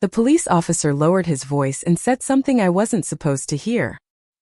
The police officer lowered his voice and said something I wasn't supposed to hear.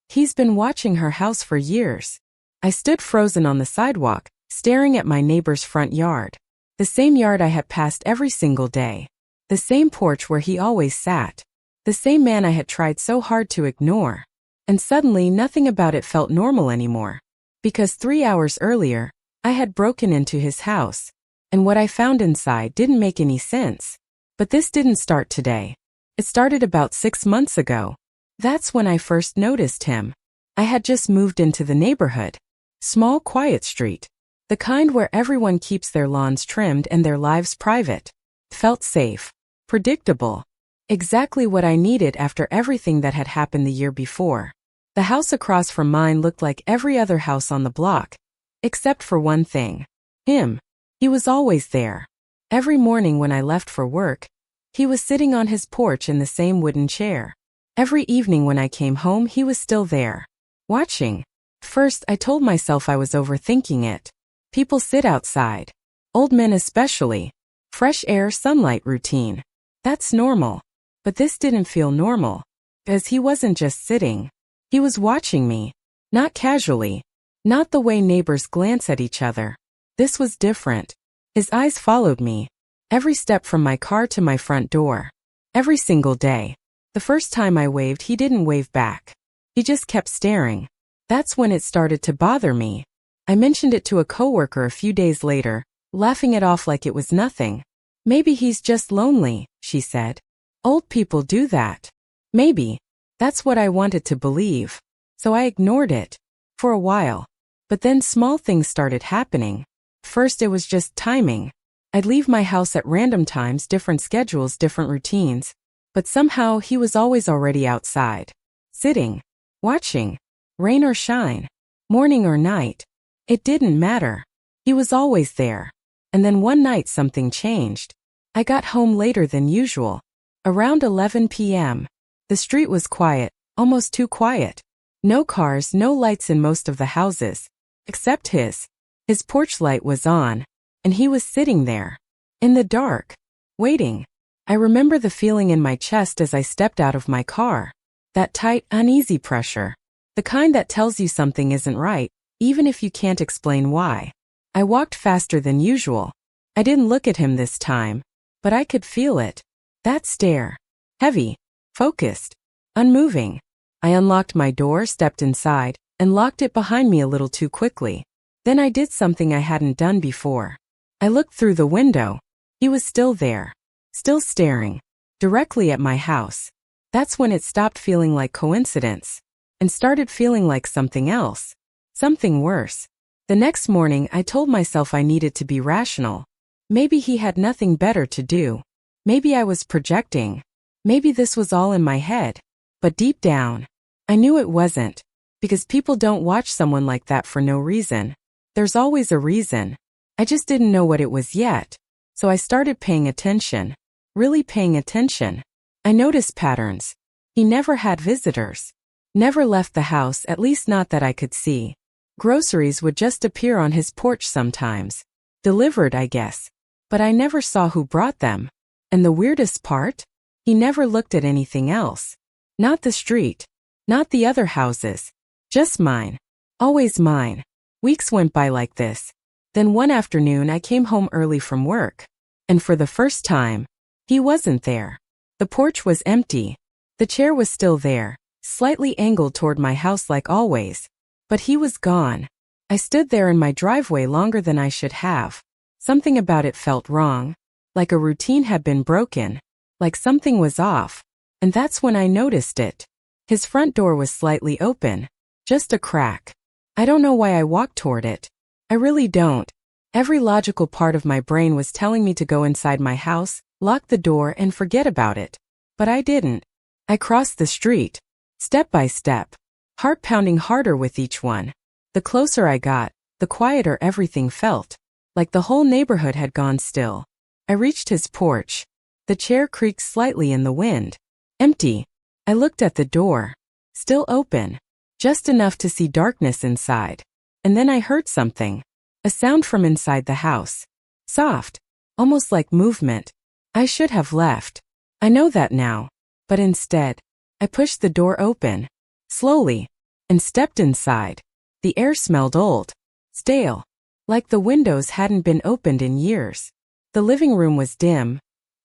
He's been watching her house for years. I stood frozen on the sidewalk, staring at my neighbor's front yard. The same yard I had passed every single day. The same porch where he always sat. The same man I had tried so hard to ignore. And suddenly nothing about it felt normal anymore. Because 3 hours earlier, I had broken into his house. And what I found inside didn't make any sense. But this didn't start today. It started about 6 months ago. That's when I first noticed him. I had just moved into the neighborhood. Small, quiet street. The kind where everyone keeps their lawns trimmed and their lives private. Felt safe. Predictable. Exactly what I needed after everything that had happened the year before. The house across from mine looked like every other house on the block. Except for one thing. Him. He was always there. Every morning when I left for work, he was sitting on his porch in the same wooden chair. Every evening when I came home, he was still there. Watching. First, I told myself I was overthinking it. People sit outside. Old men especially. Fresh air, sunlight routine. That's normal. But this didn't feel normal. Because he wasn't just sitting. He was watching me. Not casually. Not the way neighbors glance at each other. This was different. His eyes followed me. Every step from my car to my front door. Every single day. The first time I waved, he didn't wave back. He just kept staring. That's when it started to bother me. I mentioned it to a coworker a few days later, laughing it off like it was nothing. Maybe he's just lonely, she said. Old people do that. Maybe. That's what I wanted to believe. So I ignored it. For a while. But then small things started happening. First it was just timing. I'd leave my house at random times, different schedules, different routines. But somehow he was always already outside. Sitting. Watching. Rain or shine. Morning or night. It didn't matter. He was always there. And then one night something changed. I got home later than usual. Around 11 p.m. The street was quiet, almost too quiet. No cars, no lights in most of the houses. Except his. His porch light was on. And he was sitting there. In the dark. Waiting. I remember the feeling in my chest as I stepped out of my car. That tight, uneasy pressure. The kind that tells you something isn't right, even if you can't explain why. I walked faster than usual. I didn't look at him this time. But I could feel it. That stare. Heavy. Focused. Unmoving. I unlocked my door, stepped inside, and locked it behind me a little too quickly. Then I did something I hadn't done before. I looked through the window. He was still there. Still staring. Directly at my house. That's when it stopped feeling like coincidence. And started feeling like something else. Something worse. The next morning I told myself I needed to be rational. Maybe he had nothing better to do. Maybe I was projecting. Maybe this was all in my head. But deep down, I knew it wasn't. Because people don't watch someone like that for no reason. There's always a reason. I just didn't know what it was yet. So I started paying attention. Really paying attention. I noticed patterns. He never had visitors. Never left the house, at least not that I could see. Groceries would just appear on his porch sometimes. Delivered, I guess. But I never saw who brought them. And the weirdest part? He never looked at anything else. Not the street. Not the other houses. Just mine. Always mine. Weeks went by like this. Then one afternoon I came home early from work. And for the first time, he wasn't there. The porch was empty. The chair was still there, slightly angled toward my house like always. But he was gone. I stood there in my driveway longer than I should have. Something about it felt wrong. Like a routine had been broken. Like something was off. And that's when I noticed it. His front door was slightly open. Just a crack. I don't know why I walked toward it. I really don't. Every logical part of my brain was telling me to go inside my house, lock the door, and forget about it. But I didn't. I crossed the street. Step by step. Heart pounding harder with each one. The closer I got, the quieter everything felt. Like the whole neighborhood had gone still. I reached his porch. The chair creaked slightly in the wind. Empty. I looked at the door. Still open. Just enough to see darkness inside. And then I heard something. A sound from inside the house. Soft. Almost like movement. I should have left. I know that now. But instead, I pushed the door open, slowly, and stepped inside. The air smelled old, stale, like the windows hadn't been opened in years. The living room was dim,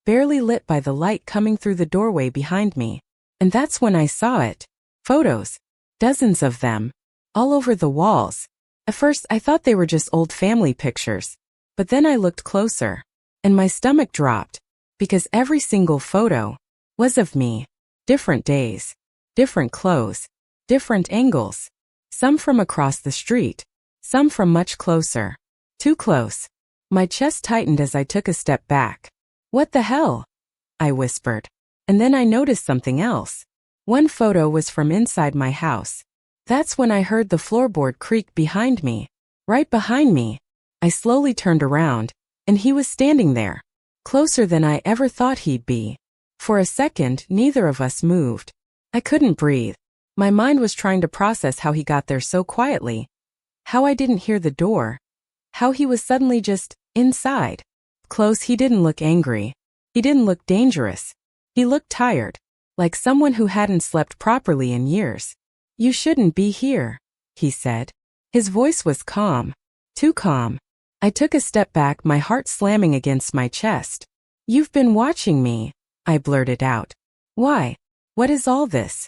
barely lit by the light coming through the doorway behind me. And that's when I saw it. Photos. Dozens of them. All over the walls. At first I thought they were just old family pictures. But then I looked closer. And my stomach dropped. Because every single photo was of me. Different days. Different clothes. Different angles. Some from across the street. Some from much closer. Too close. My chest tightened as I took a step back. What the hell? I whispered. And then I noticed something else. One photo was from inside my house. That's when I heard the floorboard creak behind me. Right behind me. I slowly turned around, and he was standing there. Closer than I ever thought he'd be. For a second, neither of us moved. I couldn't breathe. My mind was trying to process how he got there so quietly. How I didn't hear the door. How he was suddenly just inside. Close, he didn't look angry. He didn't look dangerous. He looked tired, like someone who hadn't slept properly in years. You shouldn't be here, he said. His voice was calm. Too calm. I took a step back, my heart slamming against my chest. You've been watching me, I blurted out. Why? What is all this?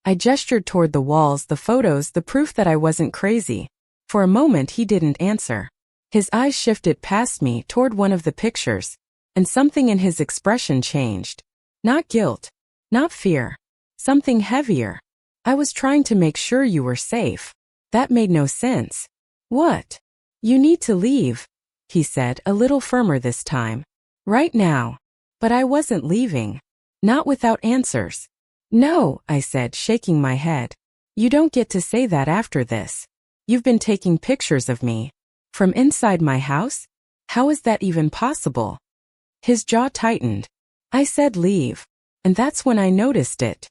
I gestured toward the walls, the photos, the proof that I wasn't crazy. For a moment he didn't answer. His eyes shifted past me toward one of the pictures, and something in his expression changed. Not guilt. Not fear. Something heavier. I was trying to make sure you were safe. That made no sense. What? You need to leave, he said, a little firmer this time. Right now. But I wasn't leaving. Not without answers. No, I said, shaking my head. You don't get to say that after this. You've been taking pictures of me. From inside my house? How is that even possible? His jaw tightened. I said leave. And that's when I noticed it.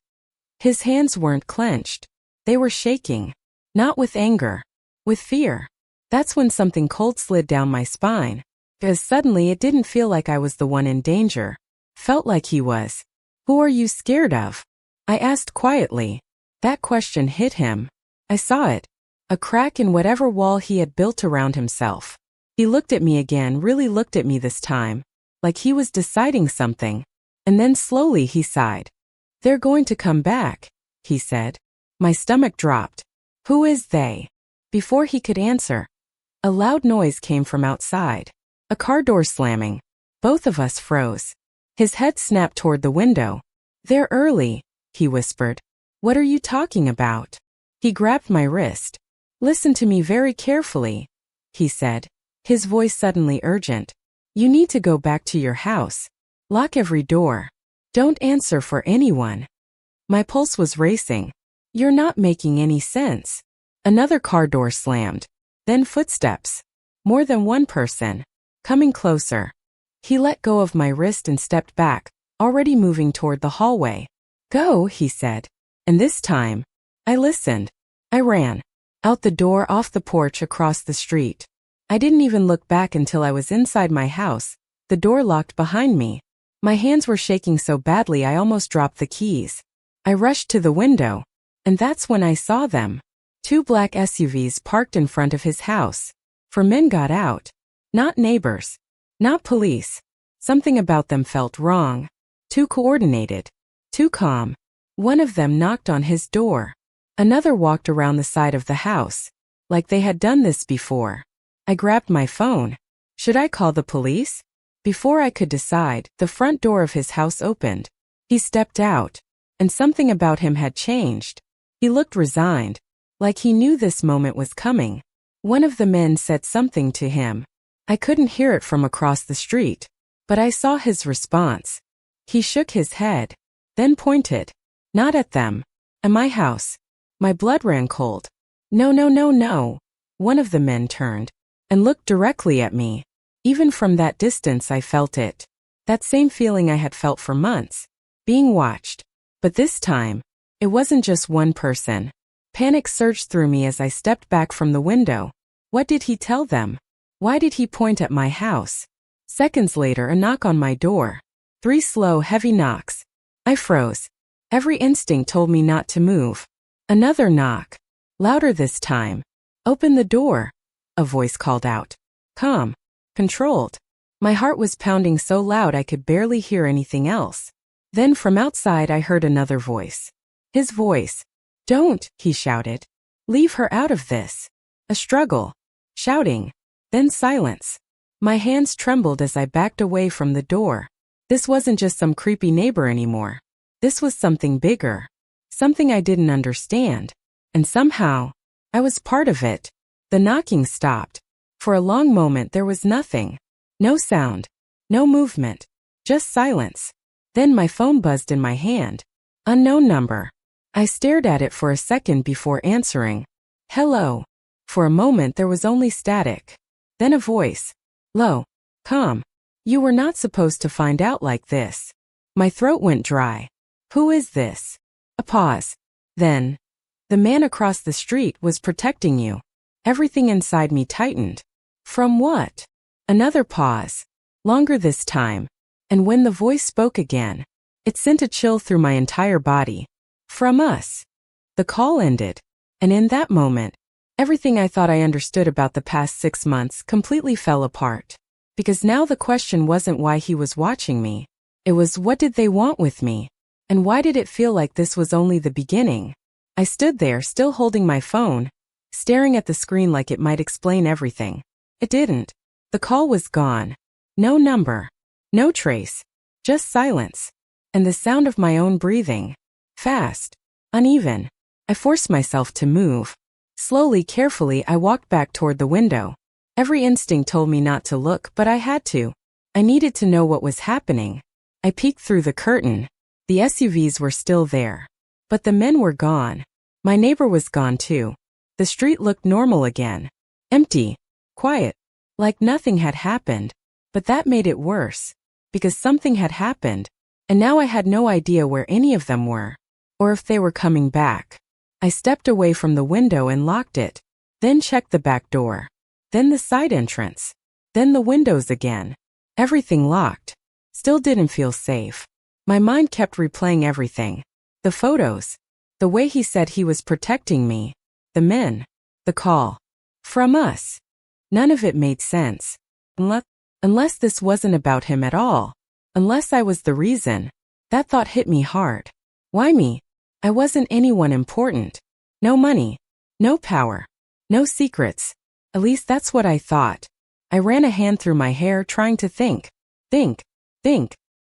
His hands weren't clenched. They were shaking. Not with anger. With fear. That's when something cold slid down my spine. Because suddenly it didn't feel like I was the one in danger. Felt like he was. Who are you scared of? I asked quietly. That question hit him. I saw it. A crack in whatever wall he had built around himself. He looked at me again, really looked at me this time. Like he was deciding something. And then slowly he sighed. They're going to come back, he said. My stomach dropped. Who is they? Before he could answer, a loud noise came from outside. A car door slamming. Both of us froze. His head snapped toward the window. They're early, he whispered. What are you talking about? He grabbed my wrist. Listen to me very carefully, he said, his voice suddenly urgent. You need to go back to your house. Lock every door. Don't answer for anyone. My pulse was racing. You're not making any sense. Another car door slammed. Then footsteps. More than one person. Coming closer. He let go of my wrist and stepped back, already moving toward the hallway. Go, he said. And this time, I listened. I ran. Out the door, off the porch, across the street. I didn't even look back until I was inside my house, the door locked behind me. My hands were shaking so badly I almost dropped the keys. I rushed to the window. And that's when I saw them. 2 black SUVs parked in front of his house. 4 men got out. Not neighbors. Not police. Something about them felt wrong. Too coordinated. Too calm. One of them knocked on his door. Another walked around the side of the house. Like they had done this before. I grabbed my phone. Should I call the police? Before I could decide, the front door of his house opened. He stepped out. And something about him had changed. He looked resigned. Like he knew this moment was coming. One of the men said something to him. I couldn't hear it from across the street. But I saw his response. He shook his head. Then pointed. Not at them. At my house. My blood ran cold. No, no, no, no. One of the men turned. And looked directly at me. Even from that distance I felt it. That same feeling I had felt for months. Being watched. But this time, it wasn't just one person. Panic surged through me as I stepped back from the window. What did he tell them? Why did he point at my house? Seconds later, a knock on my door. 3 slow, heavy knocks. I froze. Every instinct told me not to move. Another knock. Louder this time. Open the door, a voice called out. Calm. Controlled. My heart was pounding so loud I could barely hear anything else. Then from outside I heard another voice. His voice. Don't, he shouted. Leave her out of this. A struggle. Shouting. Then silence. My hands trembled as I backed away from the door. This wasn't just some creepy neighbor anymore. This was something bigger. Something I didn't understand. And somehow, I was part of it. The knocking stopped. For a long moment there was nothing. No sound. No movement. Just silence. Then my phone buzzed in my hand. Unknown number. I stared at it for a second before answering. Hello. For a moment there was only static. Then a voice. Low. Calm. You were not supposed to find out like this. My throat went dry. Who is this? A pause. Then. The man across the street was protecting you. Everything inside me tightened. From what? Another pause. Longer this time. And when the voice spoke again, it sent a chill through my entire body. From us. The call ended. And in that moment, everything I thought I understood about the past 6 months completely fell apart. Because now the question wasn't why he was watching me. It was what did they want with me? And why did it feel like this was only the beginning? I stood there still holding my phone, staring at the screen like it might explain everything. It didn't. The call was gone. No number. No trace. Just silence. And the sound of my own breathing. Fast. Uneven. I forced myself to move. Slowly, carefully, I walked back toward the window. Every instinct told me not to look, but I had to. I needed to know what was happening. I peeked through the curtain. The SUVs were still there. But the men were gone. My neighbor was gone too. The street looked normal again. Empty. Quiet. Like nothing had happened. But that made it worse. Because something had happened. And now I had no idea where any of them were. Or if they were coming back. I stepped away from the window and locked it. Then checked the back door. Then the side entrance. Then the windows again. Everything locked. Still didn't feel safe. My mind kept replaying everything. The photos. The way he said he was protecting me. The men. The call. From us. None of it made sense. Unless this wasn't about him at all. Unless I was the reason. That thought hit me hard. Why me? I wasn't anyone important. No money. No power. No secrets. At least that's what I thought. I ran a hand through my hair trying to think. Think.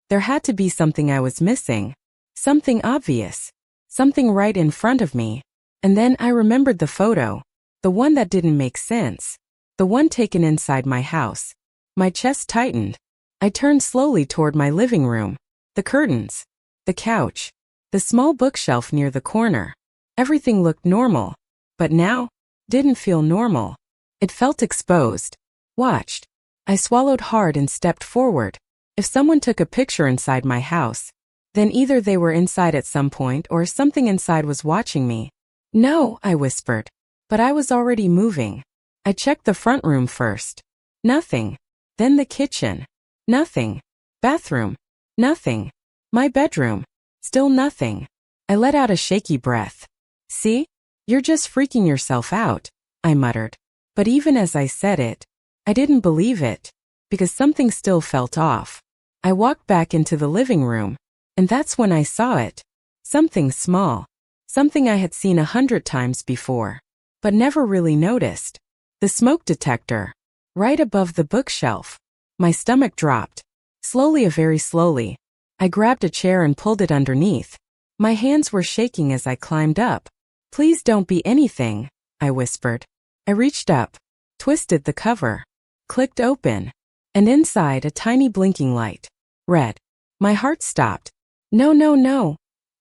There had to be something I was missing. Something obvious. Something right in front of me. And then I remembered the photo. The one that didn't make sense. The one taken inside my house. My chest tightened. I turned slowly toward my living room. The curtains. The couch. The small bookshelf near the corner. Everything looked normal. But now, didn't feel normal. It felt exposed. Watched. I swallowed hard and stepped forward. If someone took a picture inside my house, then either they were inside at some point or something inside was watching me. No, I whispered. But I was already moving. I checked the front room first. Nothing. Then the kitchen. Nothing. Bathroom. Nothing. My bedroom. Still nothing. I let out a shaky breath. See? You're just freaking yourself out, I muttered. But even as I said it, I didn't believe it, because something still felt off. I walked back into the living room, and that's when I saw it. Something small. Something I had seen 100 times before, but never really noticed. The smoke detector. Right above the bookshelf. My stomach dropped. Slowly, very slowly. I grabbed a chair and pulled it underneath. My hands were shaking as I climbed up. Please don't be anything, I whispered. I reached up, twisted the cover, clicked open, and inside a tiny blinking light. Red. My heart stopped. No.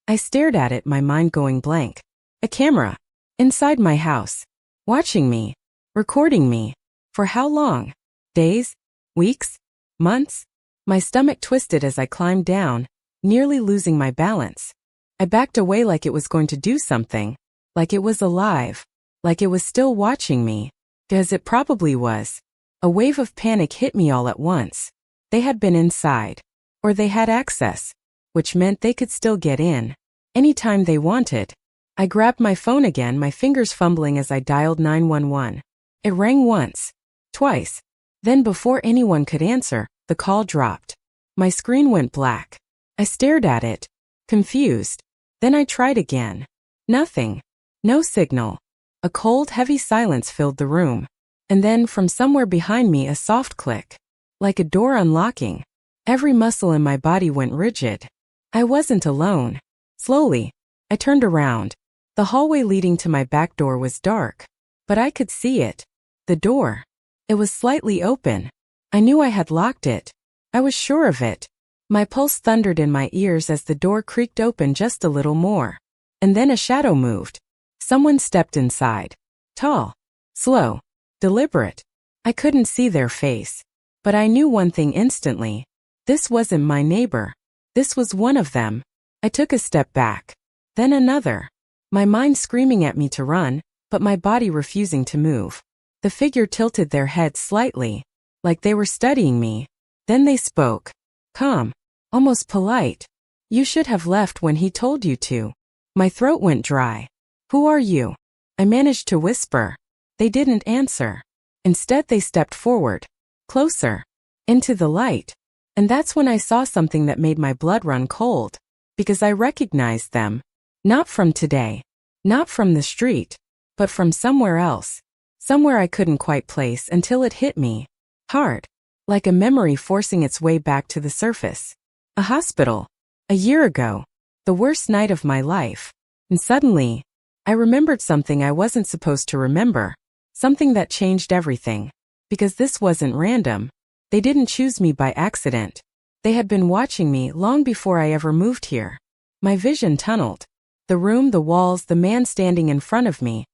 I stared at it, my mind going blank. A camera. Inside my house. Watching me. Recording me. For how long? Days? Weeks? Months? My stomach twisted as I climbed down, nearly losing my balance. I backed away like it was going to do something. Like it was alive. Like it was still watching me. As it probably was. A wave of panic hit me all at once. They had been inside. Or they had access, which meant they could still get in anytime they wanted. I grabbed my phone again, my fingers fumbling as I dialed 911. It rang once, twice. Then before anyone could answer, the call dropped. My screen went black. I stared at it, confused. Then I tried again. Nothing. No signal. A cold, heavy silence filled the room. And then from somewhere behind me a soft click. Like a door unlocking. Every muscle in my body went rigid. I wasn't alone. Slowly, I turned around. The hallway leading to my back door was dark. But I could see it. The door. It was slightly open. I knew I had locked it. I was sure of it. My pulse thundered in my ears as the door creaked open just a little more. And then a shadow moved. Someone stepped inside. Tall. Slow. Deliberate. I couldn't see their face. But I knew one thing instantly. This wasn't my neighbor. This was one of them. I took a step back. Then another. My mind screaming at me to run, but my body refusing to move. The figure tilted their head slightly, like they were studying me. Then they spoke. Calm. Almost polite. You should have left when he told you to. My throat went dry. Who are you? I managed to whisper. They didn't answer. Instead they stepped forward. Closer. Into the light. And that's when I saw something that made my blood run cold. Because I recognized them. Not from today. Not from the street. But from somewhere else. Somewhere I couldn't quite place until it hit me. Hard. Like a memory forcing its way back to the surface. A hospital. A year ago. The worst night of my life. And suddenly, I remembered something I wasn't supposed to remember. Something that changed everything. Because this wasn't random. They didn't choose me by accident. They had been watching me long before I ever moved here. My vision tunneled. The room, the walls, the man standing in front of me.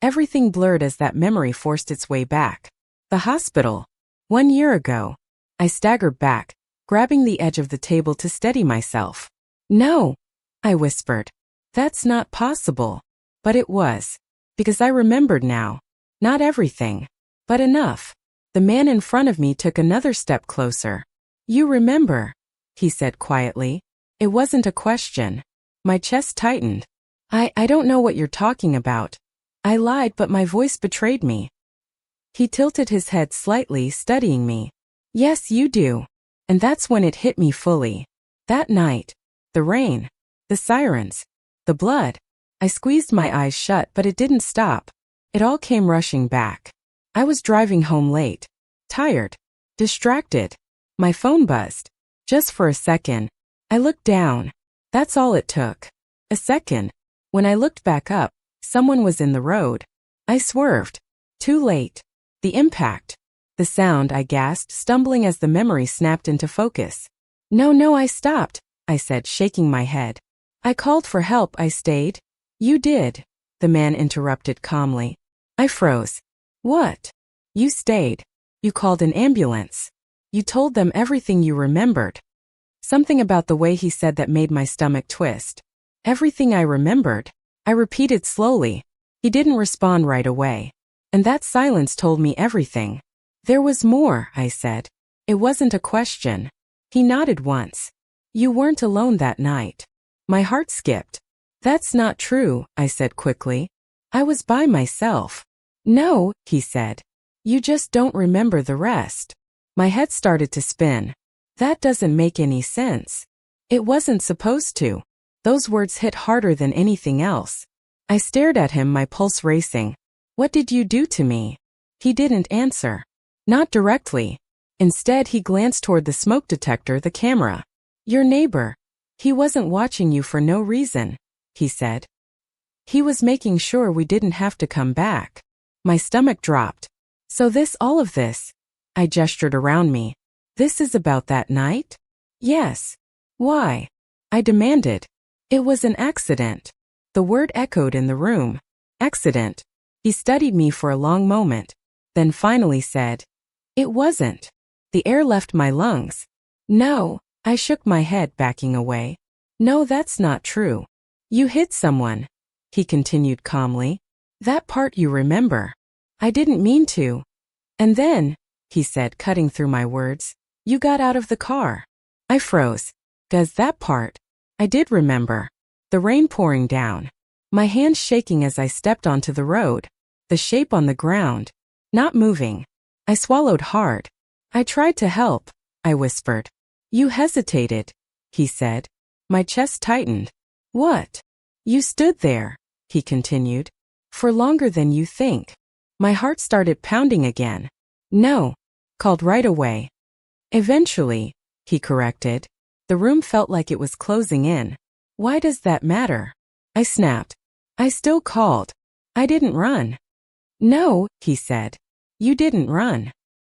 Everything blurred as that memory forced its way back. The hospital. 1 year ago. I staggered back, grabbing the edge of the table to steady myself. No, I whispered. That's not possible. But it was. Because I remembered now. Not everything. But enough. The man in front of me took another step closer. You remember, he said quietly. It wasn't a question. My chest tightened. I don't know what you're talking about. I lied, but my voice betrayed me. He tilted his head slightly, studying me. Yes, you do. And that's when it hit me fully. That night. The rain. The sirens. The blood. I squeezed my eyes shut, but it didn't stop. It all came rushing back. I was driving home late. Tired. Distracted. My phone buzzed. Just for a second. I looked down. That's all it took. A second. When I looked back up, someone was in the road. I swerved. Too late. The impact. The sound, I gasped, stumbling as the memory snapped into focus. No, I stopped, I said, shaking my head. I called for help, I stayed. You did, the man interrupted calmly. I froze. What? You stayed. You called an ambulance. You told them everything you remembered. Something about the way he said that made my stomach twist. Everything I remembered. I repeated slowly. He didn't respond right away. And that silence told me everything. There was more, I said. It wasn't a question. He nodded once. You weren't alone that night. My heart skipped. That's not true, I said quickly. I was by myself. No, he said. You just don't remember the rest. My head started to spin. That doesn't make any sense. It wasn't supposed to. Those words hit harder than anything else. I stared at him, my pulse racing. What did you do to me? He didn't answer. Not directly. Instead, he glanced toward the smoke detector, the camera. Your neighbor. He wasn't watching you for no reason, he said. He was making sure we didn't have to come back. My stomach dropped. So all of this. I gestured around me. This is about that night? Yes. Why? I demanded. It was an accident. The word echoed in the room. Accident. He studied me for a long moment, then finally said, It wasn't. The air left my lungs. No, I shook my head, backing away. No, that's not true. You hit someone, he continued calmly. That part you remember. I didn't mean to. And then, he said, cutting through my words, you got out of the car. I froze. Does that part? I did remember. The rain pouring down. My hands shaking as I stepped onto the road. The shape on the ground. Not moving. I swallowed hard. I tried to help, I whispered. You hesitated, he said. My chest tightened. What? You stood there, he continued. For longer than you think. My heart started pounding again. No. Called right away. Eventually, he corrected. The room felt like it was closing in. Why does that matter? I snapped. I still called. I didn't run. No, he said. You didn't run.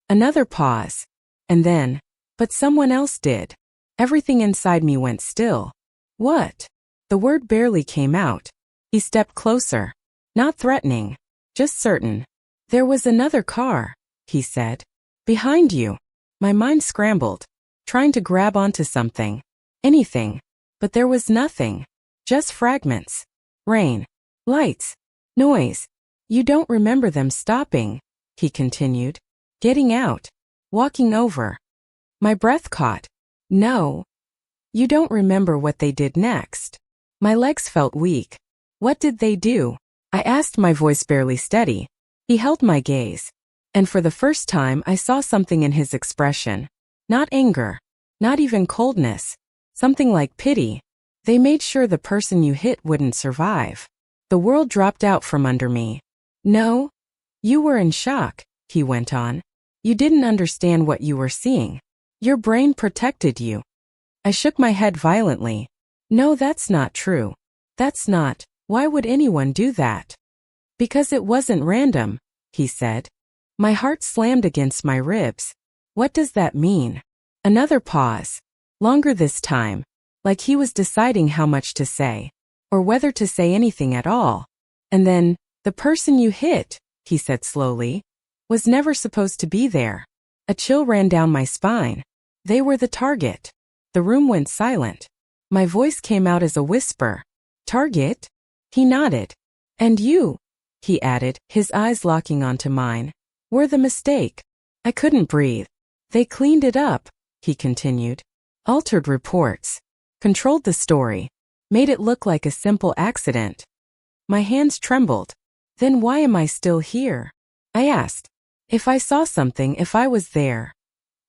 Another pause. And then, but someone else did. Everything inside me went still. What? The word barely came out. He stepped closer. Not threatening. Just certain. There was another car, he said. Behind you. My mind scrambled. Trying to grab onto something. Anything. But there was nothing. Just fragments. Rain. Lights. Noise. You don't remember them stopping, he continued. Getting out. Walking over. My breath caught. No. You don't remember what they did next. My legs felt weak. What did they do? I asked, my voice barely steady. He held my gaze. And for the first time I saw something in his expression. Not anger. Not even coldness. Something like pity. They made sure the person you hit wouldn't survive. The world dropped out from under me. No. You were in shock, he went on. You didn't understand what you were seeing. Your brain protected you. I shook my head violently. No, that's not true. That's not. Why would anyone do that? Because it wasn't random, he said. My heart slammed against my ribs. What does that mean? Another pause. Longer this time. Like he was deciding how much to say. Or whether to say anything at all. And then, the person you hit, he said slowly, was never supposed to be there. A chill ran down my spine. They were the target. The room went silent. My voice came out as a whisper. Target? He nodded. And you, he added, his eyes locking onto mine, were the mistake. I couldn't breathe. They cleaned it up, he continued. Altered reports. Controlled the story. Made it look like a simple accident. My hands trembled. Then why am I still here? I asked. If I saw something, if I was there.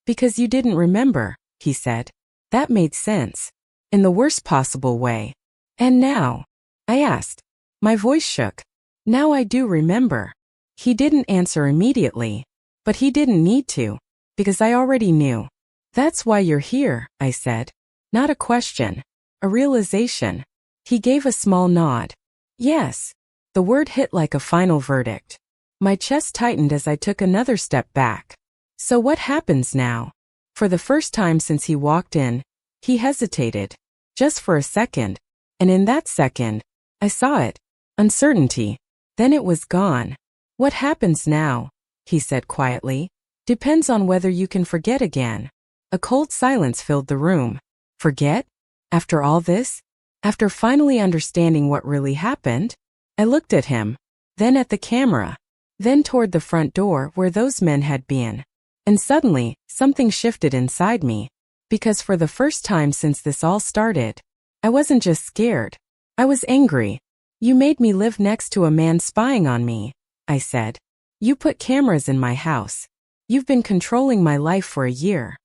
Because you didn't remember, he said. That made sense. In the worst possible way. And now? I asked. My voice shook. Now I do remember. He didn't answer immediately. But he didn't need to. Because I already knew. That's why you're here, I said. Not a question. A realization. He gave a small nod. Yes. The word hit like a final verdict. My chest tightened as I took another step back. So what happens now? For the first time since he walked in, he hesitated. Just for a second. And in that second, I saw it. Uncertainty. Then it was gone. What happens now? He said quietly. Depends on whether you can forget again. A cold silence filled the room. Forget? After all this? After finally understanding what really happened? I looked at him. Then at the camera. Then toward the front door where those men had been. And suddenly, something shifted inside me. Because for the first time since this all started, I wasn't just scared. I was angry. You made me live next to a man spying on me, I said. You put cameras in my house. You've been controlling my life for a year.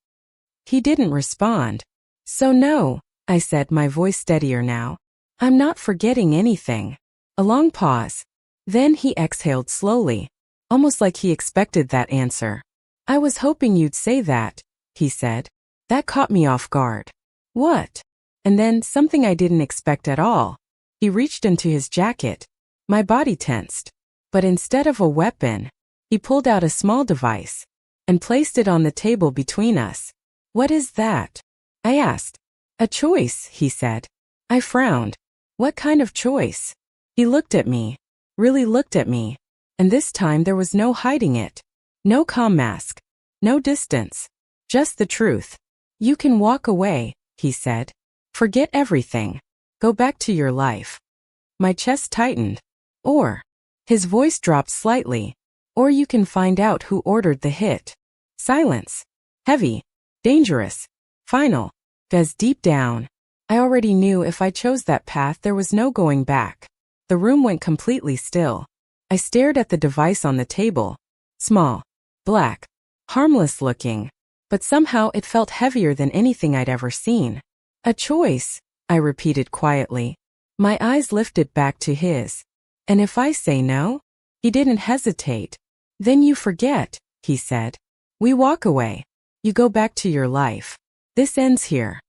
He didn't respond. So no, I said, my voice steadier now. I'm not forgetting anything. A long pause. Then he exhaled slowly, almost like he expected that answer. I was hoping you'd say that, he said. That caught me off guard. What? And then something I didn't expect at all. He reached into his jacket. My body tensed. But instead of a weapon, he pulled out a small device and placed it on the table between us. What is that? I asked. A choice, he said. I frowned. What kind of choice? He looked at me, really looked at me, and this time there was no hiding it. No calm mask. No distance. Just the truth. You can walk away, he said. Forget everything. Go back to your life. My chest tightened. Or, his voice dropped slightly, or you can find out who ordered the hit. Silence. Heavy. Dangerous. Final. Because deep down, I already knew if I chose that path there was no going back. The room went completely still. I stared at the device on the table. Small, black, harmless looking, but somehow it felt heavier than anything I'd ever seen. A choice, I repeated quietly. My eyes lifted back to his. And if I say no? He didn't hesitate. Then you forget, he said. We walk away. You go back to your life. This ends here.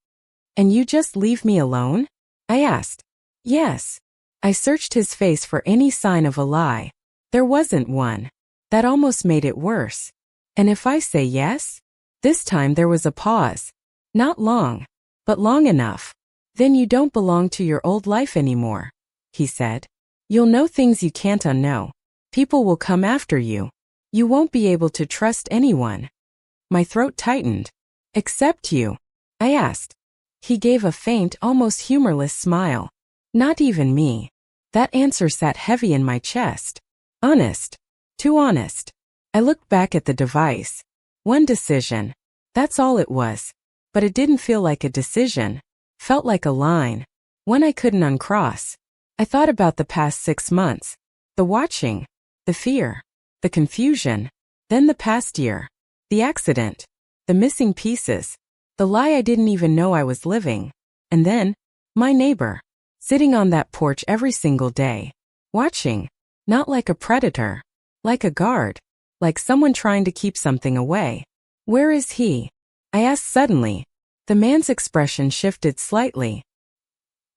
And you just leave me alone? I asked. Yes. I searched his face for any sign of a lie. There wasn't one. That almost made it worse. And if I say yes? This time there was a pause. Not long, but long enough. Then you don't belong to your old life anymore, he said. You'll know things you can't unknow. People will come after you. You won't be able to trust anyone. My throat tightened. Except you? I asked. He gave a faint, almost humorless smile. Not even me. That answer sat heavy in my chest. Honest. Too honest. I looked back at the device. One decision. That's all it was. But it didn't feel like a decision. Felt like a line. One I couldn't uncross. I thought about the past 6 months. The watching. The fear. The confusion. Then the past year. The accident. The missing pieces. The lie I didn't even know I was living. And then, my neighbor. Sitting on that porch every single day. Watching. Not like a predator. Like a guard. Like someone trying to keep something away. Where is he? I asked suddenly. The man's expression shifted slightly.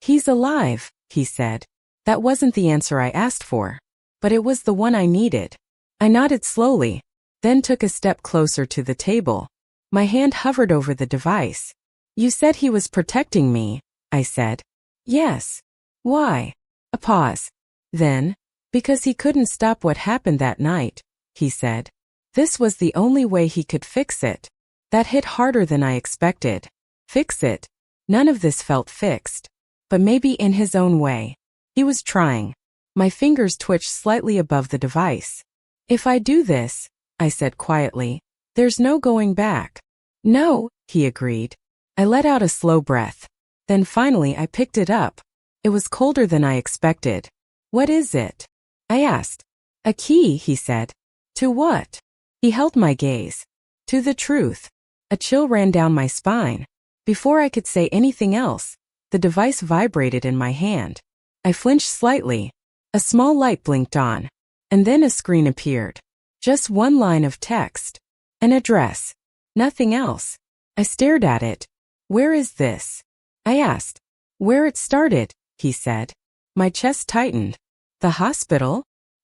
He's alive, he said. That wasn't the answer I asked for. But it was the one I needed. I nodded slowly, then took a step closer to the table. My hand hovered over the device. You said he was protecting me, I said. Yes. Why? A pause. Then, because he couldn't stop what happened that night, he said. This was the only way he could fix it. That hit harder than I expected. Fix it? None of this felt fixed. But maybe in his own way. He was trying. My fingers twitched slightly above the device. If I do this, I said quietly, there's no going back. No, he agreed. I let out a slow breath. Then finally I picked it up. It was colder than I expected. What is it? I asked. A key, he said. To what? He held my gaze. To the truth. A chill ran down my spine. Before I could say anything else, the device vibrated in my hand. I flinched slightly. A small light blinked on. And then a screen appeared. Just one line of text. An address. Nothing else. I stared at it. Where is this? I asked. Where it started, he said. My chest tightened. The hospital?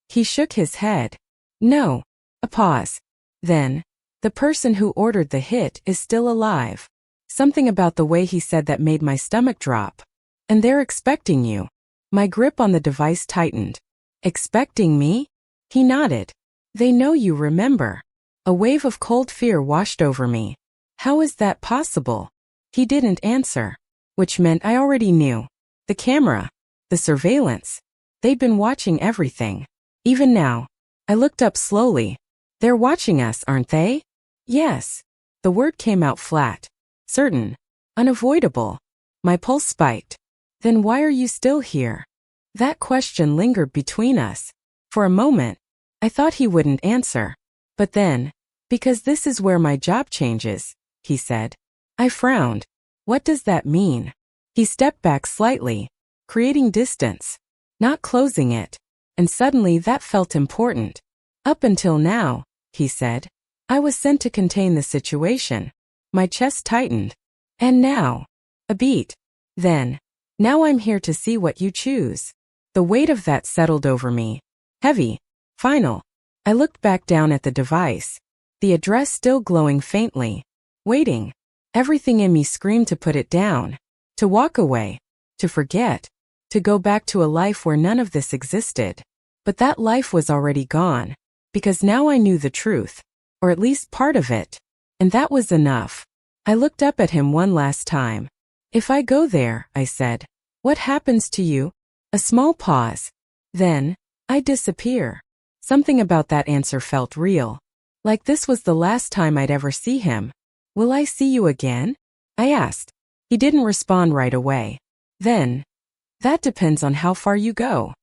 He shook his head. No. A pause. Then, the person who ordered the hit is still alive. Something about the way he said that made my stomach drop. And they're expecting you. My grip on the device tightened. Expecting me? He nodded. They know you remember. A wave of cold fear washed over me. How is that possible? He didn't answer. Which meant I already knew. The camera. The surveillance. They'd been watching everything. Even now. I looked up slowly. They're watching us, aren't they? Yes. The word came out flat. Certain. Unavoidable. My pulse spiked. Then why are you still here? That question lingered between us. For a moment, I thought he wouldn't answer. But then, because this is where my job changes, he said. I frowned. What does that mean? He stepped back slightly, creating distance, not closing it. And suddenly that felt important. Up until now, he said, I was sent to contain the situation. My chest tightened. And now? A beat. Then, now I'm here to see what you choose. The weight of that settled over me. Heavy. Final. I looked back down at the device. The address still glowing faintly. Waiting. Everything in me screamed to put it down. To walk away. To forget. To go back to a life where none of this existed. But that life was already gone. Because now I knew the truth. Or at least part of it. And that was enough. I looked up at him one last time. If I go there, I said, what happens to you? A small pause. Then, I disappear. Something about that answer felt real. Like this was the last time I'd ever see him. Will I see you again? I asked. He didn't respond right away. Then, that depends on how far you go.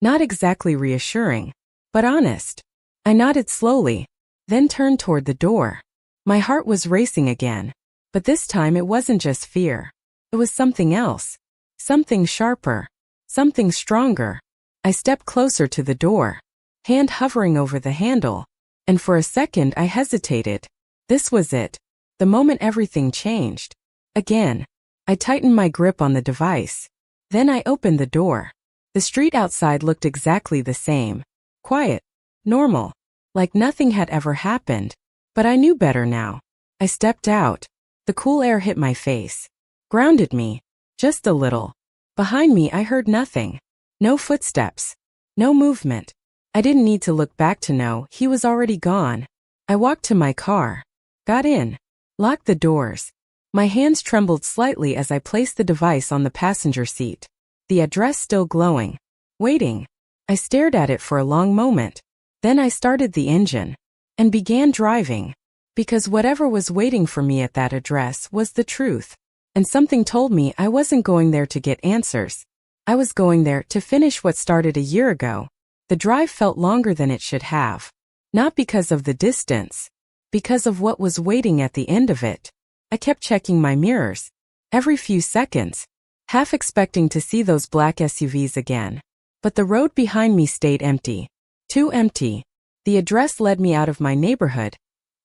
Not exactly reassuring, but honest. I nodded slowly, then turned toward the door. My heart was racing again, but this time it wasn't just fear. It was something else. Something sharper. Something stronger. I stepped closer to the door, hand hovering over the handle, and for a second I hesitated. This was it. The moment everything changed. Again, I tightened my grip on the device. Then I opened the door. The street outside looked exactly the same. Quiet. Normal. Like nothing had ever happened. But I knew better now. I stepped out. The cool air hit my face. Grounded me. Just a little. Behind me I heard nothing. No footsteps. No movement. I didn't need to look back to know he was already gone. I walked to my car. Got in. Locked the doors. My hands trembled slightly as I placed the device on the passenger seat. The address still glowing. Waiting. I stared at it for a long moment. Then I started the engine. And began driving. Because whatever was waiting for me at that address was the truth. And something told me I wasn't going there to get answers. I was going there to finish what started a year ago. The drive felt longer than it should have. Not because of the distance. Because of what was waiting at the end of it. I kept checking my mirrors. Every few seconds. Half expecting to see those black SUVs again. But the road behind me stayed empty. Too empty. The address led me out of my neighborhood.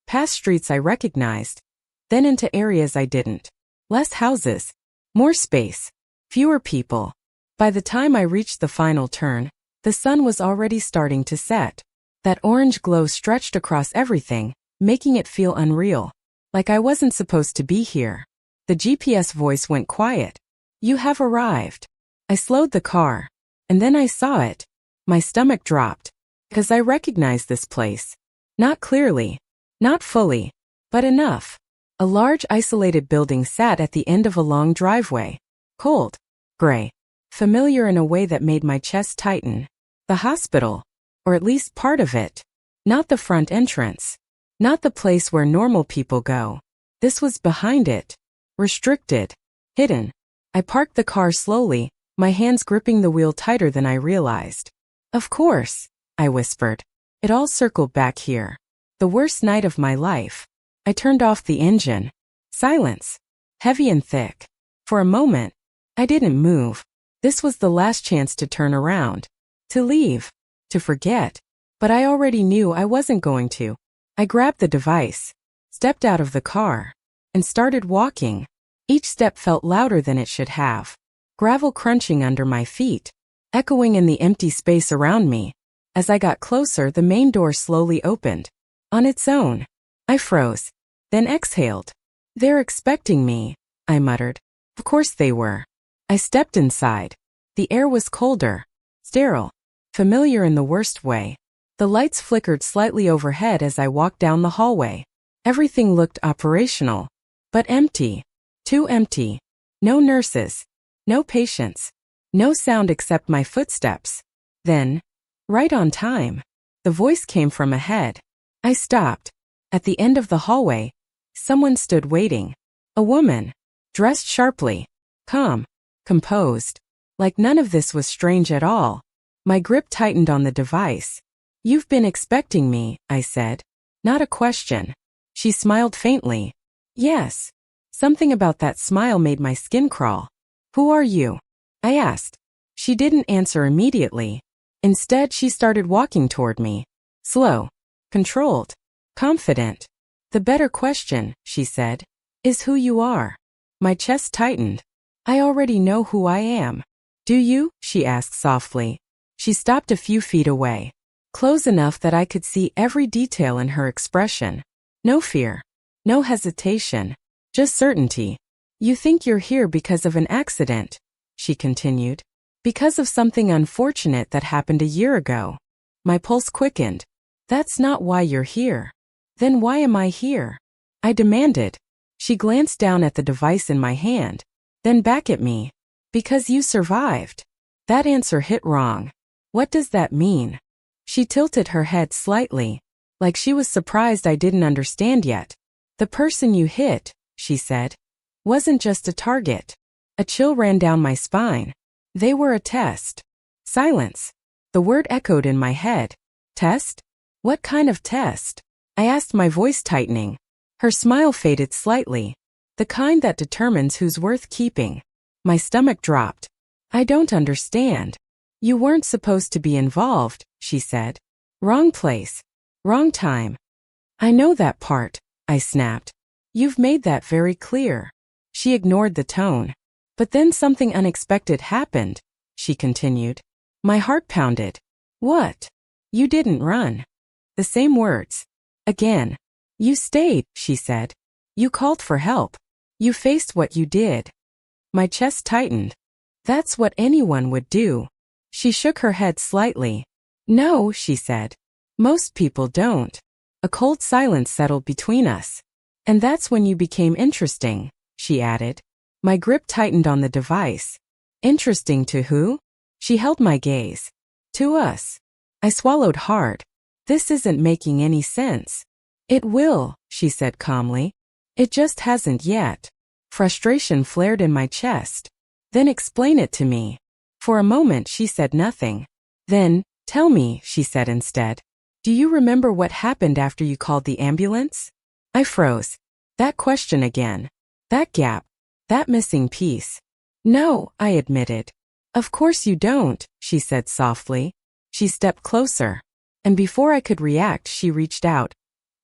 Past streets I recognized. Then into areas I didn't. Less houses. More space. Fewer people. By the time I reached the final turn, the sun was already starting to set. That orange glow stretched across everything, making it feel unreal. Like I wasn't supposed to be here. The GPS voice went quiet. You have arrived. I slowed the car. And then I saw it. My stomach dropped. Because I recognized this place. Not clearly. Not fully. But enough. A large isolated building sat at the end of a long driveway. Cold. Gray. Familiar in a way that made my chest tighten. The hospital. Or at least part of it. Not the front entrance. Not the place where normal people go. This was behind it. Restricted. Hidden. I parked the car slowly, my hands gripping the wheel tighter than I realized. Of course, I whispered. It all circled back here. The worst night of my life. I turned off the engine. Silence. Heavy and thick. For a moment, I didn't move. This was the last chance to turn around. To leave. To forget. But I already knew I wasn't going to. I grabbed the device, stepped out of the car, and started walking. Each step felt louder than it should have. Gravel crunching under my feet, echoing in the empty space around me. As I got closer, the main door slowly opened. On its own. I froze, then exhaled. They're expecting me, I muttered. Of course they were. I stepped inside. The air was colder, sterile, familiar in the worst way. The lights flickered slightly overhead as I walked down the hallway. Everything looked operational, but empty. Too empty. No nurses. No patients. No sound except my footsteps. Then, right on time, the voice came from ahead. I stopped. At the end of the hallway, someone stood waiting. A woman. Dressed sharply. Calm. Composed. Like none of this was strange at all. My grip tightened on the device. You've been expecting me, I said. Not a question. She smiled faintly. Yes. Something about that smile made my skin crawl. Who are you? I asked. She didn't answer immediately. Instead, she started walking toward me. Slow. Controlled. Confident. The better question, she said, is who you are. My chest tightened. I already know who I am. Do you? She asked softly. She stopped a few feet away. Close enough that I could see every detail in her expression. No fear. No hesitation. Just certainty. You think you're here because of an accident, she continued. Because of something unfortunate that happened a year ago. My pulse quickened. That's not why you're here. Then why am I here? I demanded. She glanced down at the device in my hand, then back at me. Because you survived. That answer hit wrong. What does that mean? She tilted her head slightly, like she was surprised I didn't understand yet. The person you hit, she said, wasn't just a target. A chill ran down my spine. They were a test. Silence. The word echoed in my head. Test? What kind of test? I asked, my voice tightening. Her smile faded slightly. The kind that determines who's worth keeping. My stomach dropped. I don't understand. You weren't supposed to be involved, she said. Wrong place. Wrong time. I know that part, I snapped. You've made that very clear. She ignored the tone. But then something unexpected happened, she continued. My heart pounded. What? You didn't run. The same words. Again. You stayed, she said. You called for help. You faced what you did. My chest tightened. That's what anyone would do. She shook her head slightly. No, she said. Most people don't. A cold silence settled between us. And that's when you became interesting, she added. My grip tightened on the device. Interesting to who? She held my gaze. To us. I swallowed hard. This isn't making any sense. It will, she said calmly. It just hasn't yet. Frustration flared in my chest. Then explain it to me. For a moment she said nothing. Then, tell me, she said instead. Do you remember what happened after you called the ambulance? I froze. That question again. That gap. That missing piece. No, I admitted. Of course you don't, she said softly. She stepped closer. And before I could react, she reached out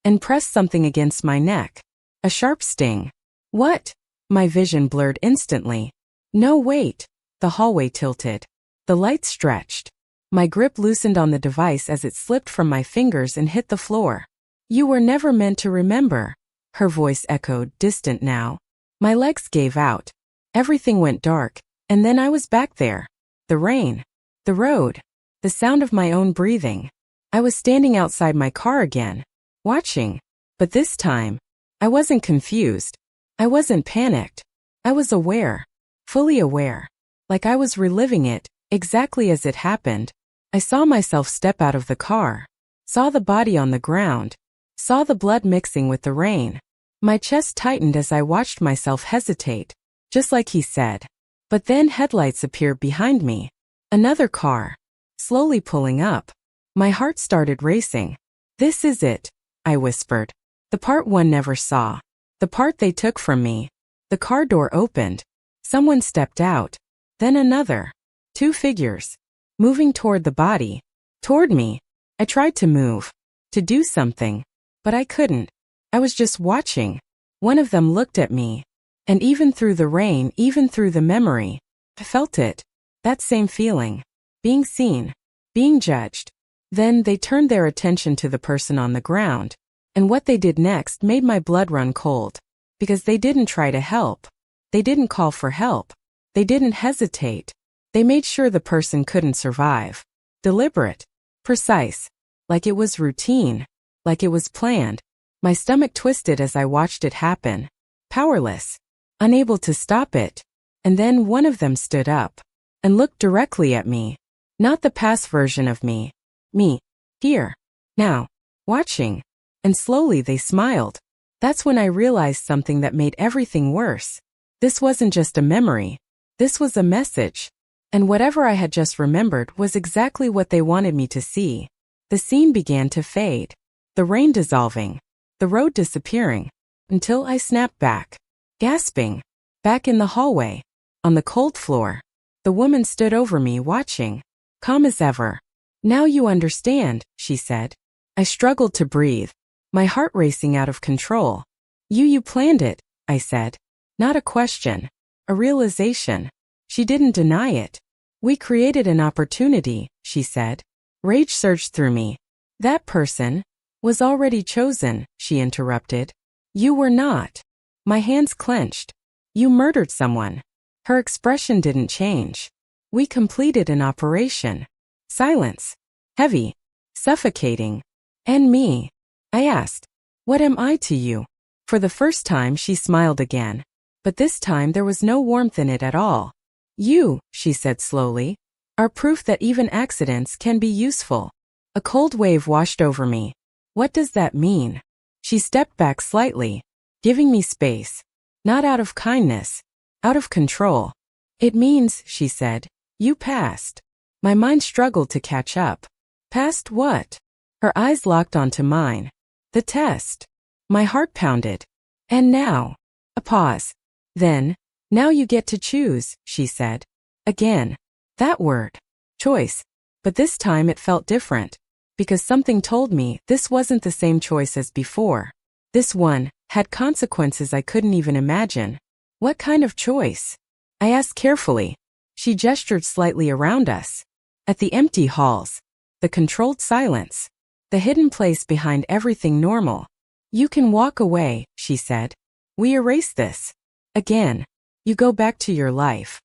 and pressed something against my neck. A sharp sting. What? My vision blurred instantly. No, wait. The hallway tilted. The light stretched. My grip loosened on the device as it slipped from my fingers and hit the floor. You were never meant to remember. Her voice echoed, distant now. My legs gave out. Everything went dark, and then I was back there. The rain. The road. The sound of my own breathing. I was standing outside my car again, watching. But this time, I wasn't confused. I wasn't panicked. I was aware. Fully aware. Like I was reliving it, exactly as it happened. I saw myself step out of the car. Saw the body on the ground. Saw the blood mixing with the rain. My chest tightened as I watched myself hesitate, just like he said. But then headlights appeared behind me. Another car. Slowly pulling up. My heart started racing. This is it, I whispered. The part one never saw. The part they took from me. The car door opened. Someone stepped out. Then another. 2 figures. Moving toward the body. Toward me. I tried to move. To do something. But I couldn't. I was just watching. One of them looked at me. And even through the rain, even through the memory, I felt it. That same feeling. Being seen. Being judged. Then they turned their attention to the person on the ground. And what they did next made my blood run cold. Because they didn't try to help. They didn't call for help. They didn't hesitate. They made sure the person couldn't survive. Deliberate. Precise. Like it was routine. Like it was planned. My stomach twisted as I watched it happen. Powerless. Unable to stop it. And then one of them stood up. And looked directly at me. Not the past version of me. Me. Here. Now. Watching. And slowly they smiled. That's when I realized something that made everything worse. This wasn't just a memory. This was a message. And whatever I had just remembered was exactly what they wanted me to see. The scene began to fade. The rain dissolving. The road disappearing. Until I snapped back. Gasping. Back in the hallway. On the cold floor. The woman stood over me watching. Calm as ever. Now you understand, she said. I struggled to breathe. My heart racing out of control. You planned it, I said. Not a question. A realization. She didn't deny it. We created an opportunity, she said. Rage surged through me. That person was already chosen, she interrupted. You were not. My hands clenched. You murdered someone. Her expression didn't change. We completed an operation. Silence. Heavy. Suffocating. And me. I asked, what am I to you? For the first time she smiled again. But this time there was no warmth in it at all. You, she said slowly, are proof that even accidents can be useful. A cold wave washed over me. What does that mean? She stepped back slightly, giving me space. Not out of kindness. Out of control. It means, she said, you passed. My mind struggled to catch up. Past what? Her eyes locked onto mine. The test. My heart pounded. And now? A pause. Then, now you get to choose, she said. Again. That word. Choice. But this time it felt different. Because something told me this wasn't the same choice as before. This one had consequences I couldn't even imagine. What kind of choice? I asked carefully. She gestured slightly around us. At the empty halls. The controlled silence. The hidden place behind everything normal. You can walk away, she said. We erase this. Again. You go back to your life.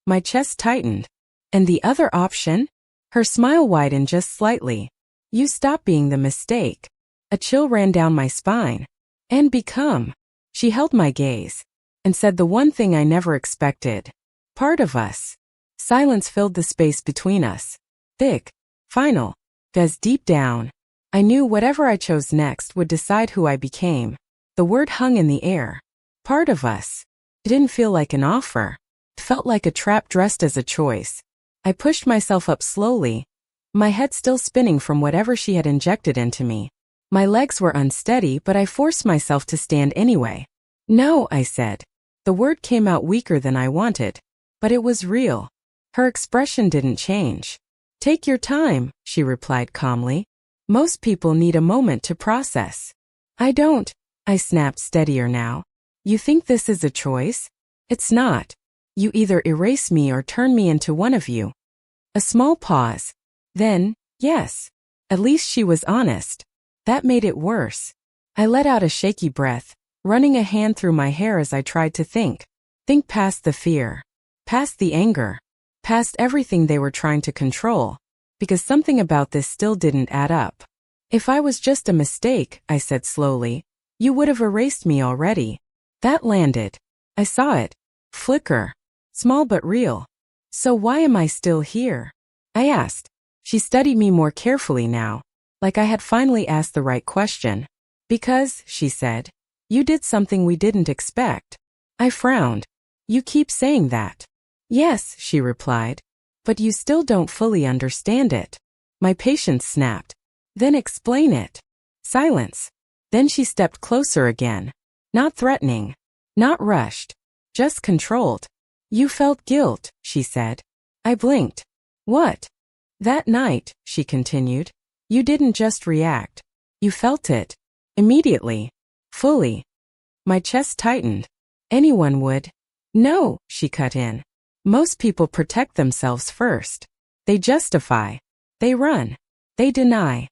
My chest tightened. And the other option? Her smile widened just slightly. You stop being the mistake. A chill ran down my spine. And become. She held my gaze. And said the one thing I never expected. Part of us. Silence filled the space between us. Thick. Final. As deep down. I knew whatever I chose next would decide who I became. The word hung in the air. Part of us. It didn't feel like an offer. It felt like a trap dressed as a choice. I pushed myself up slowly. My head still spinning from whatever she had injected into me. My legs were unsteady, but I forced myself to stand anyway. No, I said. The word came out weaker than I wanted. But it was real. Her expression didn't change. Take your time, she replied calmly. Most people need a moment to process. I don't, I snapped, steadier now. You think this is a choice? It's not. You either erase me or turn me into one of you. A small pause. Then, yes. At least she was honest. That made it worse. I let out a shaky breath, running a hand through my hair as I tried to think. Think past the fear. Past the anger. Past everything they were trying to control. Because something about this still didn't add up. If I was just a mistake, I said slowly, you would have erased me already. That landed. I saw it. Flicker. Small but real. So why am I still here? I asked. She studied me more carefully now, like I had finally asked the right question. Because, she said, you did something we didn't expect. I frowned. You keep saying that. Yes, she replied. But you still don't fully understand it. My patience snapped. Then explain it. Silence. Then she stepped closer again. Not threatening. Not rushed. Just controlled. You felt guilt, she said. I blinked. What? That night, she continued, you didn't just react. You felt it. Immediately. Fully. My chest tightened. Anyone would. No, she cut in. Most people protect themselves first. They justify. They run. They deny.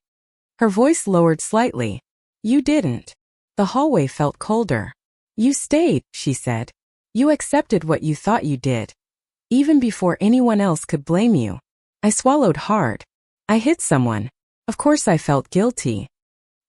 Her voice lowered slightly. You didn't. The hallway felt colder. You stayed, she said. You accepted what you thought you did. Even before anyone else could blame you. I swallowed hard. I hit someone. Of course I felt guilty.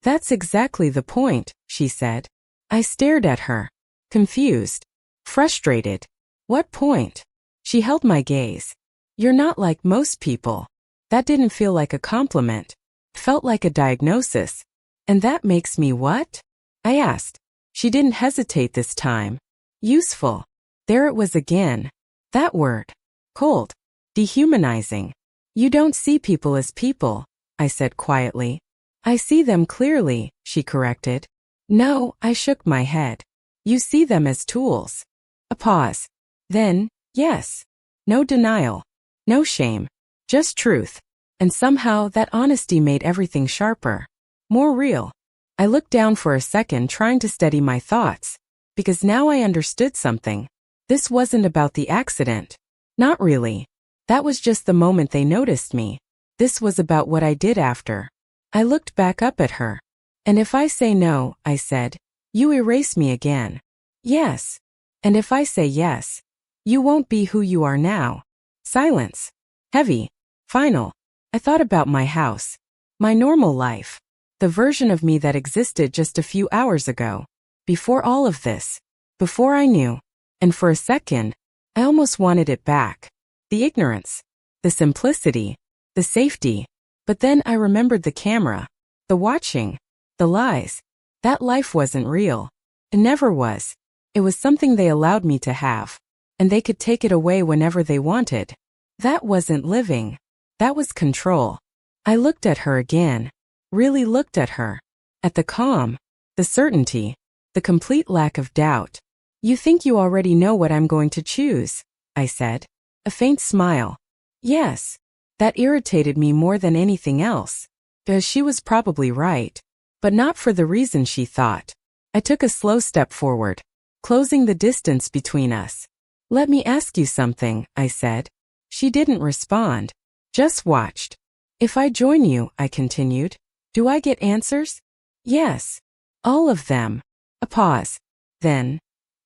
That's exactly the point, she said. I stared at her. Confused. Frustrated. What point? She held my gaze. You're not like most people. That didn't feel like a compliment. It felt like a diagnosis. And that makes me what? I asked. She didn't hesitate this time. Useful. There it was again. That word. Cold. Dehumanizing. You don't see people as people, I said quietly. I see them clearly, she corrected. No, I shook my head. You see them as tools. A pause. Then, yes. No denial. No shame. Just truth. And somehow that honesty made everything sharper. More real. I looked down for a second, trying to steady my thoughts. Because now I understood something. This wasn't about the accident. Not really. That was just the moment they noticed me. This was about what I did after. I looked back up at her. And if I say no, I said, you erase me again. Yes. And if I say yes, you won't be who you are now. Silence. Heavy. Final. I thought about my house. My normal life. The version of me that existed just a few hours ago. Before all of this. Before I knew. And for a second, I almost wanted it back. The ignorance. The simplicity. The safety. But then I remembered the camera. The watching. The lies. That life wasn't real. It never was. It was something they allowed me to have. And they could take it away whenever they wanted. That wasn't living. That was control. I looked at her again. Really looked at her. At the calm. The certainty. The complete lack of doubt. You think you already know what I'm going to choose, I said. A faint smile. Yes. That irritated me more than anything else. Because she was probably right. But not for the reason she thought. I took a slow step forward, closing the distance between us. Let me ask you something, I said. She didn't respond. Just watched. If I join you, I continued, do I get answers? Yes. All of them. A pause. Then.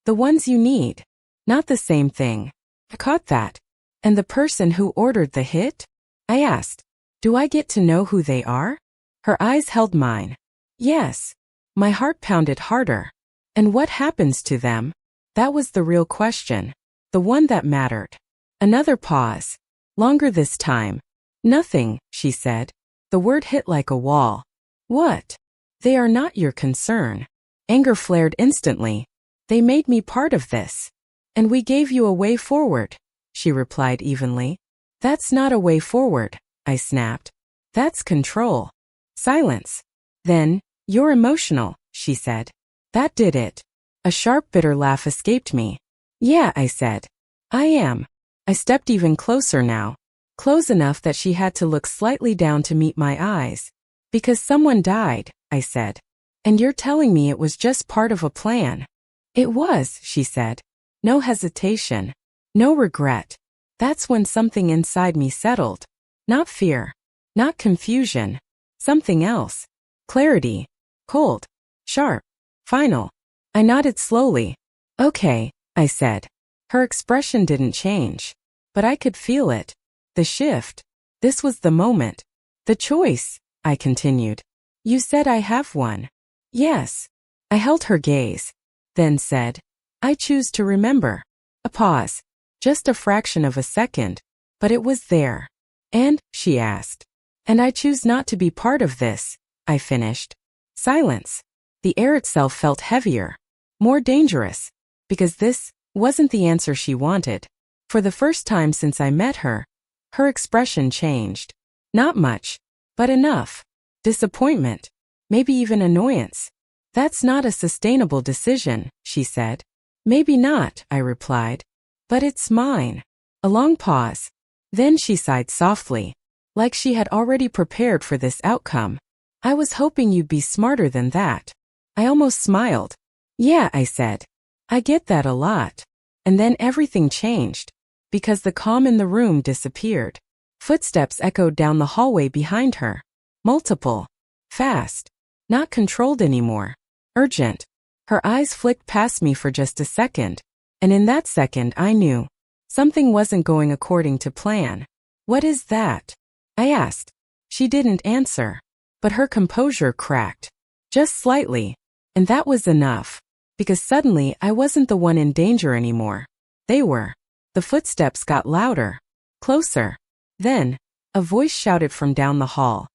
The ones you need. Not the same thing. I caught that. And the person who ordered the hit? I asked. Do I get to know who they are? Her eyes held mine. Yes. My heart pounded harder. And what happens to them? That was the real question. The one that mattered. Another pause. Longer this time. Nothing, she said. The word hit like a wall. What? They are not your concern. Anger flared instantly. They made me part of this. And we gave you a way forward, she replied evenly. That's not a way forward, I snapped. That's control. Silence. Then, you're emotional, she said. That did it. A sharp, bitter laugh escaped me. Yeah, I said. I am. I stepped even closer now. Close enough that she had to look slightly down to meet my eyes. Because someone died, I said. And you're telling me it was just part of a plan. It was, she said. No hesitation. No regret. That's when something inside me settled. Not fear. Not confusion. Something else. Clarity. Cold. Sharp. Final. I nodded slowly. Okay, I said. Her expression didn't change. But I could feel it. The shift. This was the moment. The choice, I continued. You said I have one. Yes. I held her gaze. Then said, I choose to remember. A pause. Just a fraction of a second. But it was there. And, she asked. And I choose not to be part of this, I finished. Silence. The air itself felt heavier. More dangerous. Because this wasn't the answer she wanted. For the first time since I met her, her expression changed. Not much, but enough. Disappointment. Maybe even annoyance. That's not a sustainable decision, she said. Maybe not, I replied. But it's mine. A long pause. Then she sighed softly, like she had already prepared for this outcome. I was hoping you'd be smarter than that. I almost smiled. Yeah, I said. I get that a lot. And then everything changed. Because the calm in the room disappeared. Footsteps echoed down the hallway behind her. Multiple. Fast. Not controlled anymore. Urgent. Her eyes flicked past me for just a second. And in that second I knew. Something wasn't going according to plan. What is that? I asked. She didn't answer. But her composure cracked. Just slightly. And that was enough. Because suddenly I wasn't the one in danger anymore. They were. The footsteps got louder. Closer. Then, a voice shouted from down the hall.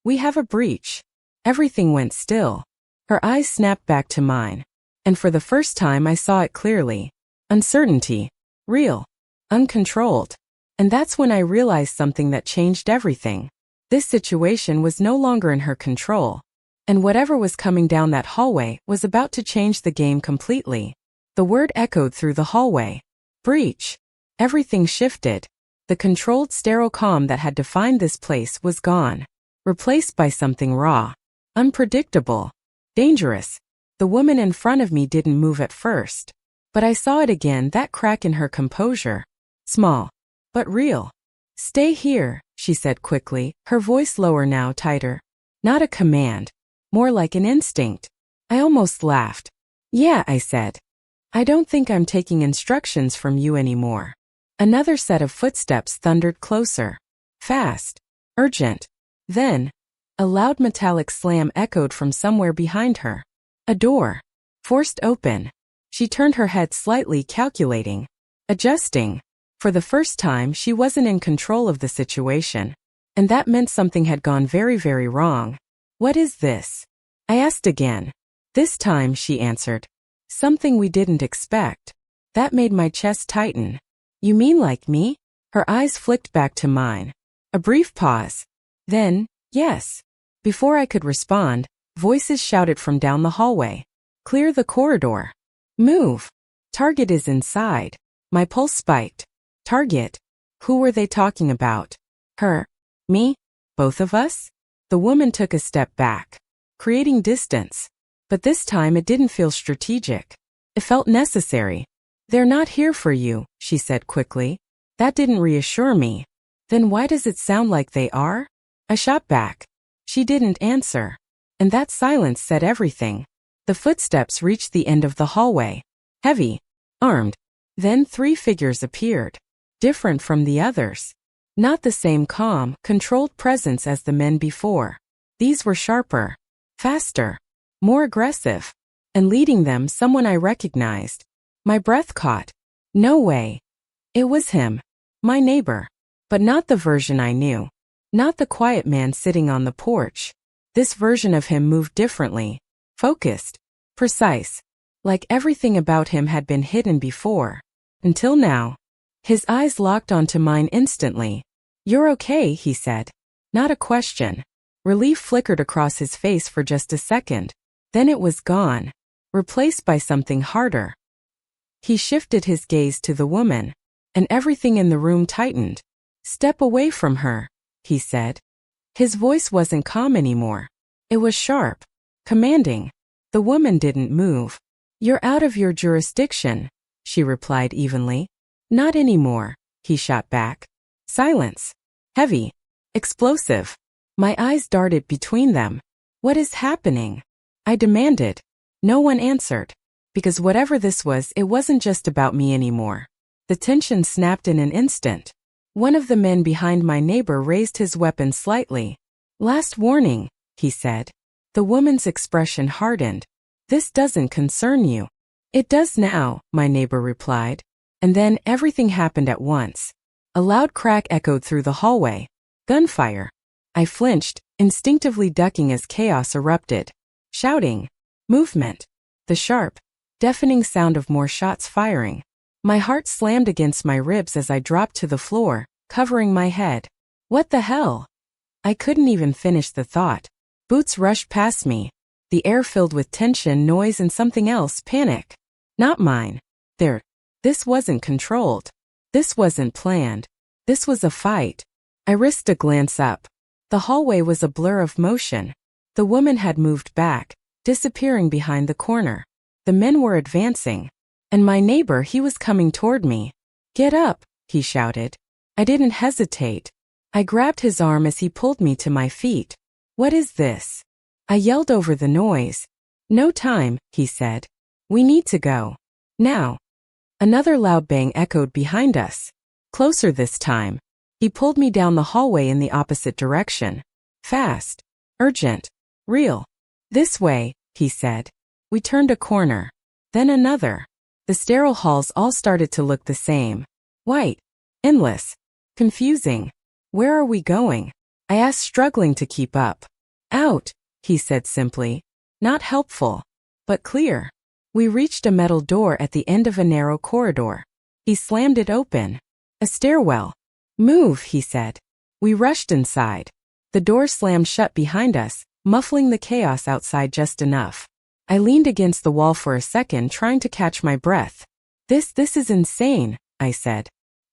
We have a breach. Everything went still. Her eyes snapped back to mine. And for the first time I saw it clearly. Uncertainty. Real. Uncontrolled. And that's when I realized something that changed everything. This situation was no longer in her control. And whatever was coming down that hallway was about to change the game completely. The word echoed through the hallway. Breach. Everything shifted. The controlled sterile calm that had defined this place was gone. Replaced by something raw. Unpredictable. Dangerous. The woman in front of me didn't move at first. But I saw it again, that crack in her composure. Small. But real. Stay here, she said quickly, her voice lower now, tighter. Not a command. More like an instinct. I almost laughed. Yeah, I said. I don't think I'm taking instructions from you anymore. Another set of footsteps thundered closer. Fast. Urgent. Then, a loud metallic slam echoed from somewhere behind her. A door. Forced open. She turned her head slightly, calculating. Adjusting. For the first time, she wasn't in control of the situation. And that meant something had gone very, very wrong. What is this? I asked again. This time, she answered. Something we didn't expect. That made my chest tighten. You mean like me? Her eyes flicked back to mine. A brief pause. Then, yes. Before I could respond, voices shouted from down the hallway. Clear the corridor. Move. Target is inside. My pulse spiked. Target? Who were they talking about? Her? Me? Both of us? The woman took a step back, creating distance. But this time it didn't feel strategic. It felt necessary. They're not here for you, she said quickly. That didn't reassure me. Then why does it sound like they are? I shot back. She didn't answer. And that silence said everything. The footsteps reached the end of the hallway. Heavy. Armed. Then 3 figures appeared. Different from the others. Not the same calm, controlled presence as the men before. These were sharper. Faster. More aggressive. And leading them someone I recognized. My breath caught. No way. It was him. My neighbor. But not the version I knew. Not the quiet man sitting on the porch. This version of him moved differently. Focused. Precise. Like everything about him had been hidden before. Until now. His eyes locked onto mine instantly. You're okay, he said. Not a question. Relief flickered across his face for just a second. Then it was gone. Replaced by something harder. He shifted his gaze to the woman. And everything in the room tightened. Step away from her, he said. His voice wasn't calm anymore. It was sharp. Commanding. The woman didn't move. You're out of your jurisdiction, she replied evenly. Not anymore, he shot back. Silence. Heavy. Explosive. My eyes darted between them. What is happening? I demanded. No one answered. Because whatever this was, it wasn't just about me anymore. The tension snapped in an instant. One of the men behind my neighbor raised his weapon slightly. Last warning, he said. The woman's expression hardened. This doesn't concern you. It does now, my neighbor replied. And then everything happened at once. A loud crack echoed through the hallway. Gunfire. I flinched, instinctively ducking as chaos erupted. Shouting. Movement. The sharp, deafening sound of more shots firing. My heart slammed against my ribs as I dropped to the floor, covering my head. What the hell? I couldn't even finish the thought. Boots rushed past me. The air filled with tension, noise, and something else, panic. Not mine. This wasn't controlled. This wasn't planned. This was a fight. I risked a glance up. The hallway was a blur of motion. The woman had moved back, disappearing behind the corner. The men were advancing. And my neighbor, he was coming toward me. Get up, he shouted. I didn't hesitate. I grabbed his arm as he pulled me to my feet. What is this? I yelled over the noise. No time, he said. We need to go. Now. Another loud bang echoed behind us. Closer this time. He pulled me down the hallway in the opposite direction. Fast. Urgent. Real. This way, he said. We turned a corner. Then another. The sterile halls all started to look the same. White. Endless. Confusing. Where are we going? I asked, struggling to keep up. Out, he said simply. Not helpful. But clear. We reached a metal door at the end of a narrow corridor. He slammed it open. A stairwell. Move, he said. We rushed inside. The door slammed shut behind us, muffling the chaos outside just enough. I leaned against the wall for a second, trying to catch my breath. This is insane, I said.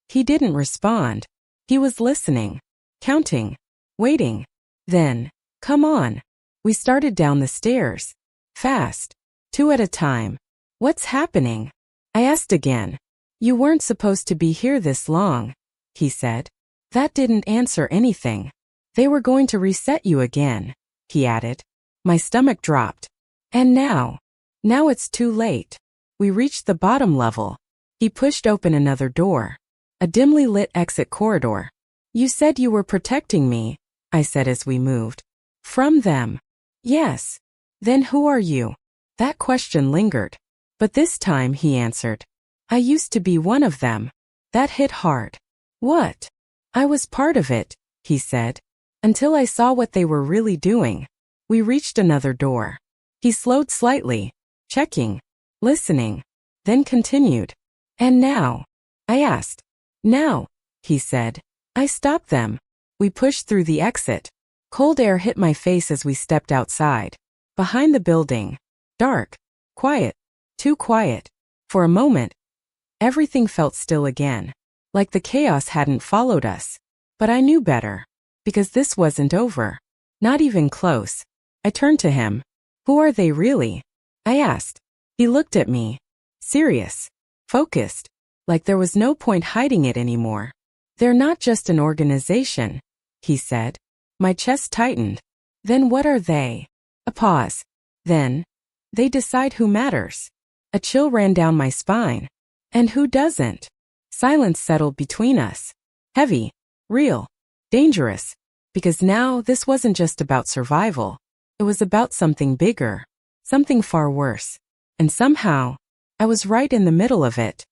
He didn't respond. He was listening. Counting. Waiting. Then, come on. We started down the stairs. Fast. 2 at a time. What's happening? I asked again. You weren't supposed to be here this long, he said. That didn't answer anything. They were going to reset you again, he added. My stomach dropped. And now it's too late. We reached the bottom level. He pushed open another door. A dimly lit exit corridor. You said you were protecting me, I said as we moved. From them. Yes. Then who are you? That question lingered. But this time he answered. I used to be one of them. That hit hard. What? I was part of it, he said. Until I saw what they were really doing. We reached another door. He slowed slightly, checking. listening, then continued. And now? I asked. Now, he said. I stopped them. We pushed through the exit. Cold air hit my face as we stepped outside. Behind the building. Dark. Quiet. Too quiet. For a moment, everything felt still again. Like the chaos hadn't followed us. But I knew better. Because this wasn't over. Not even close. I turned to him. Who are they really? I asked. He looked at me. Serious. Focused. Like there was no point hiding it anymore. They're not just an organization, he said. My chest tightened. Then what are they? A pause. Then, they decide who matters. A chill ran down my spine. And who doesn't? Silence settled between us. Heavy. Real. Dangerous. Because now this wasn't just about survival. It was about something bigger. Something far worse. And somehow, I was right in the middle of it.